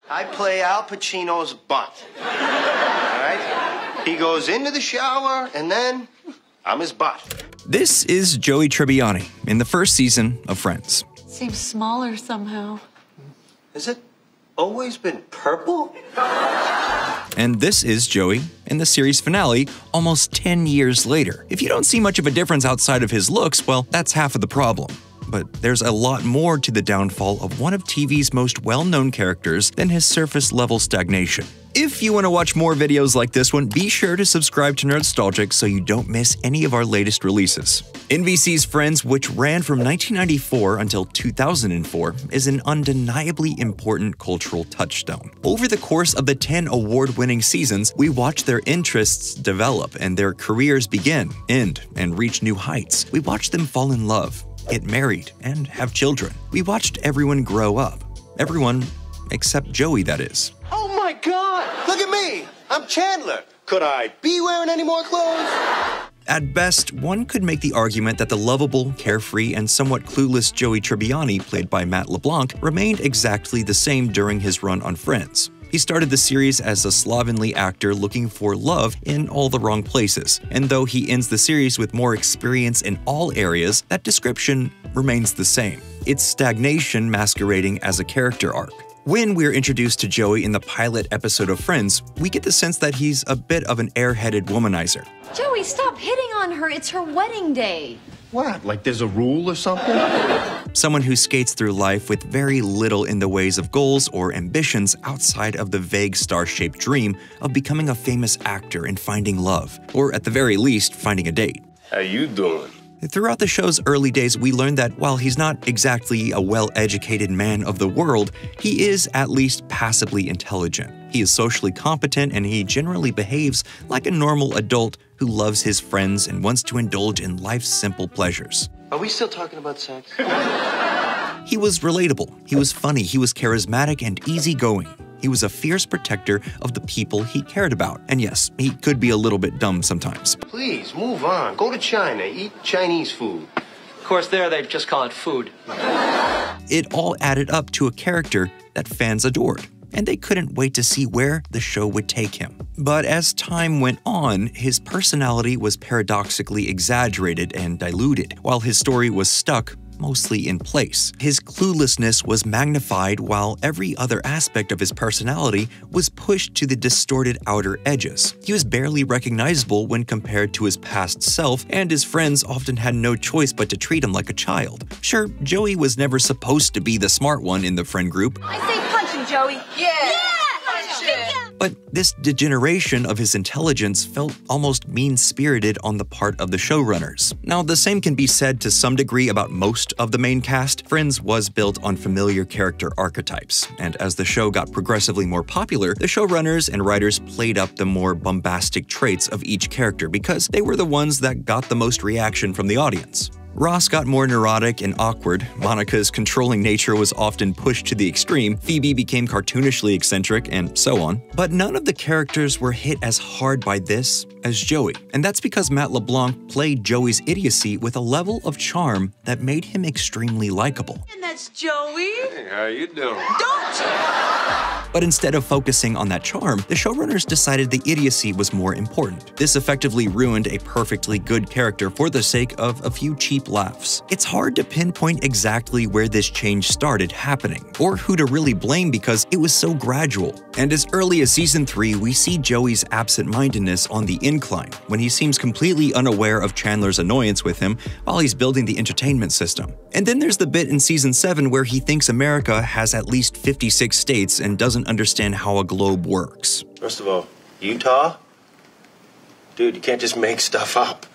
I play Al Pacino's butt. All right? He goes into the shower, and then I'm his butt. This is Joey Tribbiani in the first season of Friends. Seems smaller somehow. Has it always been purple? And this is Joey in the series finale almost 10 years later. If you don't see much of a difference outside of his looks, well, that's half of the problem. But there's a lot more to the downfall of one of TV's most well-known characters than his surface-level stagnation. If you want to watch more videos like this one, be sure to subscribe to Nerdstalgic so you don't miss any of our latest releases. NBC's Friends, which ran from 1994 until 2004, is an undeniably important cultural touchstone. Over the course of the 10 award-winning seasons, we watched their interests develop and their careers begin, end, and reach new heights. We watched them fall in love, get married, and have children. We watched everyone grow up. Everyone except Joey, that is. Oh my God! Look at me! I'm Chandler. Could I be wearing any more clothes? At best, one could make the argument that the lovable, carefree, and somewhat clueless Joey Tribbiani, played by Matt LeBlanc, remained exactly the same during his run on Friends. He started the series as a slovenly actor looking for love in all the wrong places, and though he ends the series with more experience in all areas, that description remains the same. It's stagnation masquerading as a character arc. When we're introduced to Joey in the pilot episode of Friends, we get the sense that he's a bit of an airheaded womanizer. Joey, stop hitting on her. It's her wedding day. What? Like there's a rule or something? Someone who skates through life with very little in the ways of goals or ambitions outside of the vague star-shaped dream of becoming a famous actor and finding love, or at the very least, finding a date. How you doing? Throughout the show's early days, we learned that while he's not exactly a well-educated man of the world, he is at least passably intelligent. He is socially competent, and he generally behaves like a normal adult who loves his friends and wants to indulge in life's simple pleasures. Are we still talking about sex? He was relatable, he was funny, he was charismatic and easygoing. He was a fierce protector of the people he cared about. And yes, he could be a little bit dumb sometimes. Please, move on. Go to China. Eat Chinese food. Of course, there they just call it food. It all added up to a character that fans adored, and they couldn't wait to see where the show would take him. But as time went on, his personality was paradoxically exaggerated and diluted, while his story was stuck mostly in place. His cluelessness was magnified while every other aspect of his personality was pushed to the distorted outer edges. He was barely recognizable when compared to his past self, and his friends often had no choice but to treat him like a child. Sure, Joey was never supposed to be the smart one in the friend group. I say punch him, Joey. Yeah! But this degeneration of his intelligence felt almost mean-spirited on the part of the showrunners. Now, the same can be said to some degree about most of the main cast. Friends was built on familiar character archetypes, and as the show got progressively more popular, the showrunners and writers played up the more bombastic traits of each character because they were the ones that got the most reaction from the audience. Ross got more neurotic and awkward, Monica's controlling nature was often pushed to the extreme, Phoebe became cartoonishly eccentric, and so on. But none of the characters were hit as hard by this as Joey, and that's because Matt LeBlanc played Joey's idiocy with a level of charm that made him extremely likable. And that's Joey. Hey, how you doing? Don't! But instead of focusing on that charm, the showrunners decided the idiocy was more important. This effectively ruined a perfectly good character for the sake of a few cheap laughs. It's hard to pinpoint exactly where this change started happening, or who to really blame because it was so gradual. And as early as season 3, we see Joey's absent-mindedness on the incline, when he seems completely unaware of Chandler's annoyance with him while he's building the entertainment system. And then there's the bit in season 7 where he thinks America has at least 56 states and doesn't understand how a globe works. First of all, Utah? Dude, you can't just make stuff up.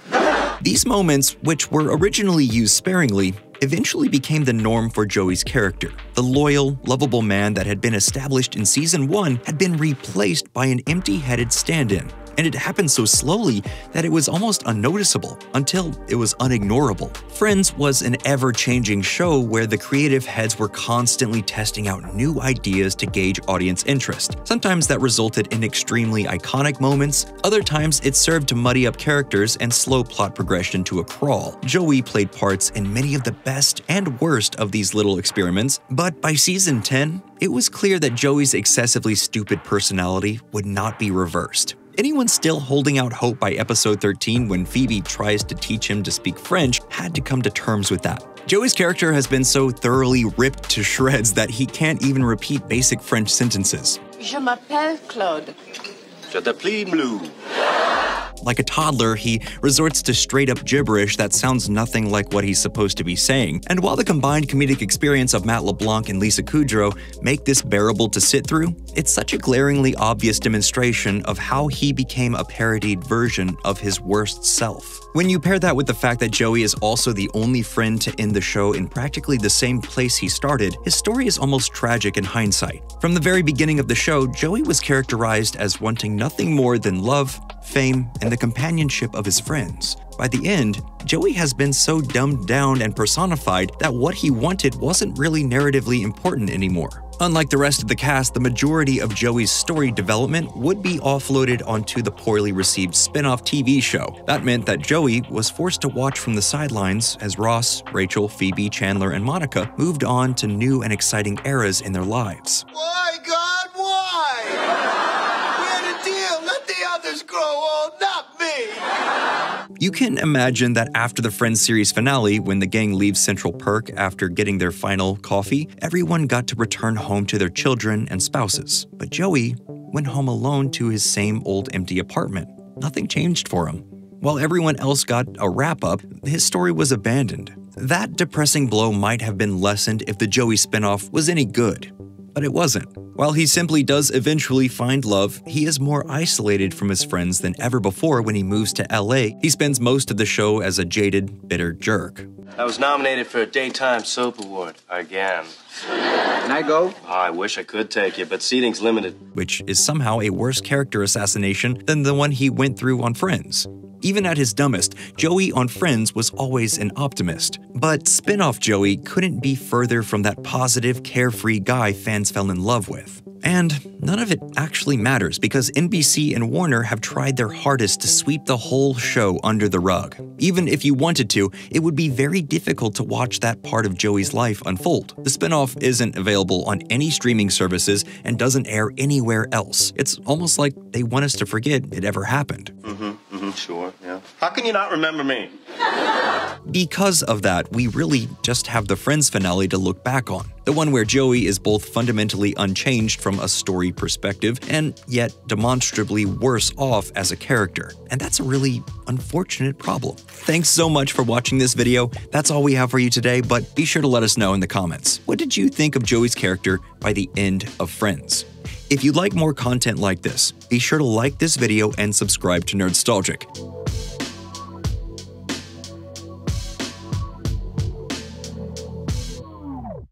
These moments, which were originally used sparingly, eventually became the norm for Joey's character. The loyal, lovable man that had been established in season 1 had been replaced by an empty-headed stand-in. and it happened so slowly that it was almost unnoticeable until it was unignorable. Friends was an ever-changing show where the creative heads were constantly testing out new ideas to gauge audience interest. Sometimes that resulted in extremely iconic moments, other times it served to muddy up characters and slow plot progression to a crawl. Joey played parts in many of the best and worst of these little experiments, but by season 10, it was clear that Joey's excessively stupid personality would not be reversed. Anyone still holding out hope by episode 13 when Phoebe tries to teach him to speak French had to come to terms with that. Joey's character has been so thoroughly ripped to shreds that he can't even repeat basic French sentences. Je m'appelle Claude. Je t'appelle Blue. Like a toddler, he resorts to straight-up gibberish that sounds nothing like what he's supposed to be saying. And while the combined comedic experience of Matt LeBlanc and Lisa Kudrow make this bearable to sit through, it's such a glaringly obvious demonstration of how he became a parodied version of his worst self. When you pair that with the fact that Joey is also the only friend to end the show in practically the same place he started, his story is almost tragic in hindsight. From the very beginning of the show, Joey was characterized as wanting nothing more than love, fame, and the companionship of his friends. By the end, Joey has been so dumbed down and personified that what he wanted wasn't really narratively important anymore. Unlike the rest of the cast, the majority of Joey's story development would be offloaded onto the poorly received spin-off TV show. That meant that Joey was forced to watch from the sidelines as Ross, Rachel, Phoebe, Chandler, and Monica moved on to new and exciting eras in their lives. Why, God, why? We had a deal. Let the others grow old, not me. You can imagine that after the Friends series finale, when the gang leaves Central Perk after getting their final coffee, everyone got to return home to their children and spouses. But Joey went home alone to his same old empty apartment. Nothing changed for him. While everyone else got a wrap-up, his story was abandoned. That depressing blow might have been lessened if the Joey spinoff was any good, but it wasn't. While he simply does eventually find love, he is more isolated from his friends than ever before when he moves to LA. He spends most of the show as a jaded, bitter jerk. I was nominated for a Daytime Soap Award again. Can I go? Oh, I wish I could take you, but seating's limited. Which is somehow a worse character assassination than the one he went through on Friends. Even at his dumbest, Joey on Friends was always an optimist. But spin-off Joey couldn't be further from that positive, carefree guy fans fell in love with. And none of it actually matters because NBC and Warner have tried their hardest to sweep the whole show under the rug. Even if you wanted to, it would be very difficult to watch that part of Joey's life unfold. The spin-off isn't available on any streaming services and doesn't air anywhere else. It's almost like they want us to forget it ever happened. Sure, yeah. How can you not remember me? Because of that, we really just have the Friends finale to look back on. The one where Joey is both fundamentally unchanged from a story perspective and yet demonstrably worse off as a character. And that's a really unfortunate problem. Thanks so much for watching this video. That's all we have for you today, but be sure to let us know in the comments. What did you think of Joey's character by the end of Friends? If you'd like more content like this, be sure to like this video and subscribe to Nerdstalgic.